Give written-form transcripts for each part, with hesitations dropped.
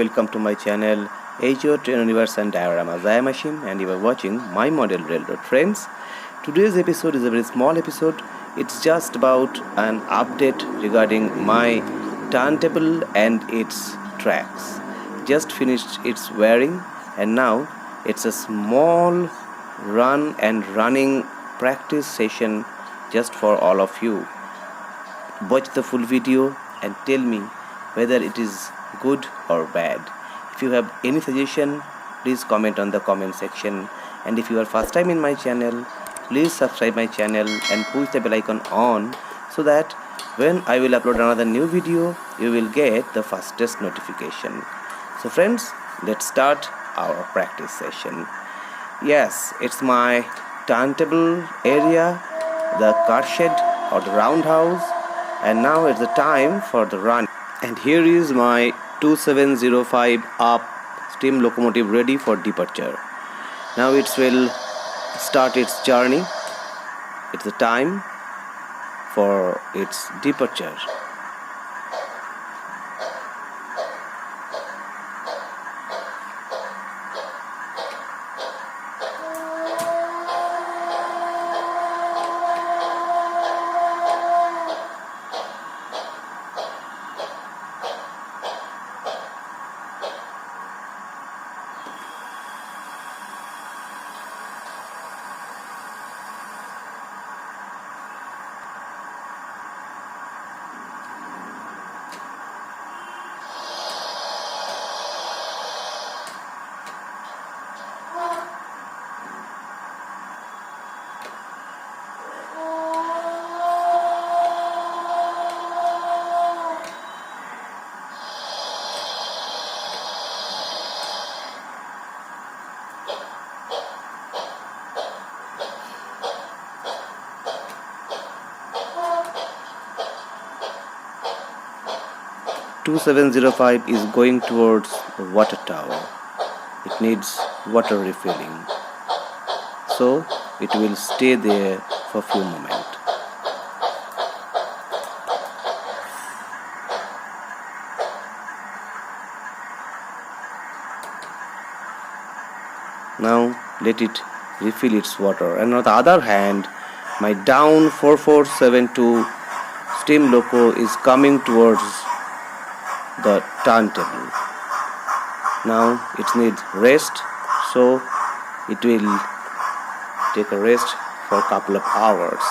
welcome to my channel HO Train Universe and Dioramas. I am Ashim and you are watching my model railroad. Friends, today's episode is a very small episode. It's just about an update regarding my turntable and its tracks. Just finished its wiring and now it's a small run and running practice session just for all of you. Watch the full video and tell me whether it is good or bad. If you have any suggestion, please comment on the comment section, and if you are first time in my channel, please subscribe my channel and push the bell icon on so that when I will upload another new video, you will get the fastest notification. So friends, let's start our practice session. Yes, it's my turntable area, the car shed or the roundhouse, and now it's the time for the run. And here is my 2705 up steam locomotive ready for departure. Now it will start its journey. It's the time for its departure. "2705 is going towards the water tower. It needs water refilling, so it will stay there for a few moments." Now let it refill its water. And on the other hand, my down 4472 steam loco is coming towards the turntable. Now it needs rest, so it will take a rest for a couple of hours.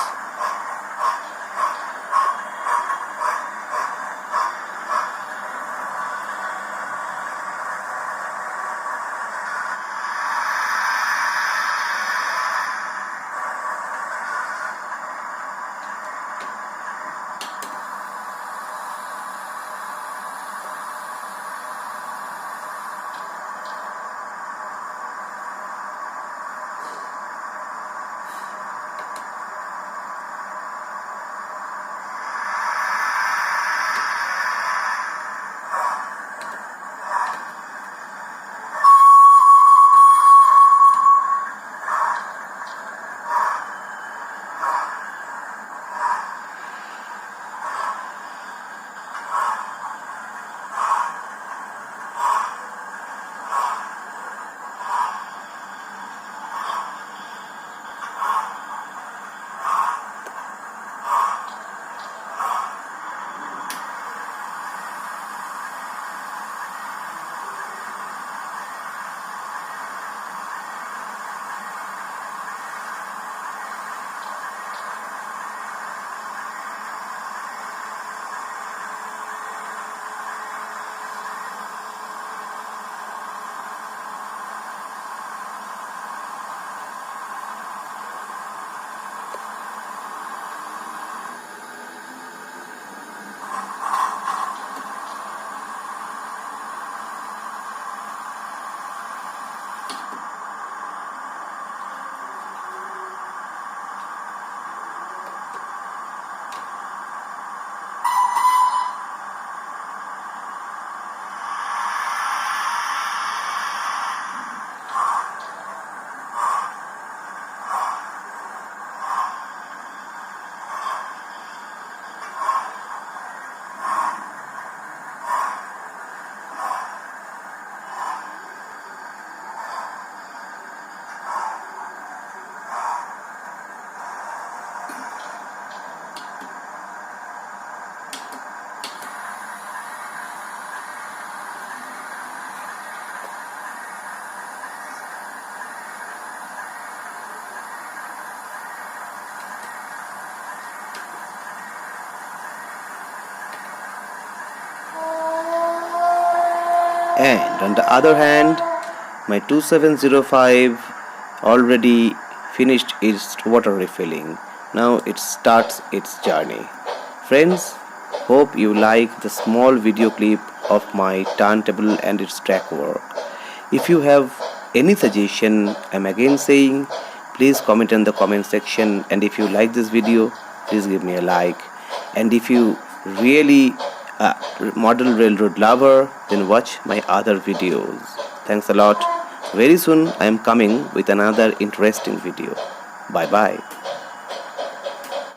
And on the other hand, my 2705 already finished its water refilling. Now it starts its journey. Friends, hope you like the small video clip of my turntable and its track work. If you have any suggestion, I'm again saying, please comment in the comment section, and if you like this video, please give me a like. And if you really model railroad lover, then watch my other videos. Thanks a lot. Very soon I am coming with another interesting video. Bye bye.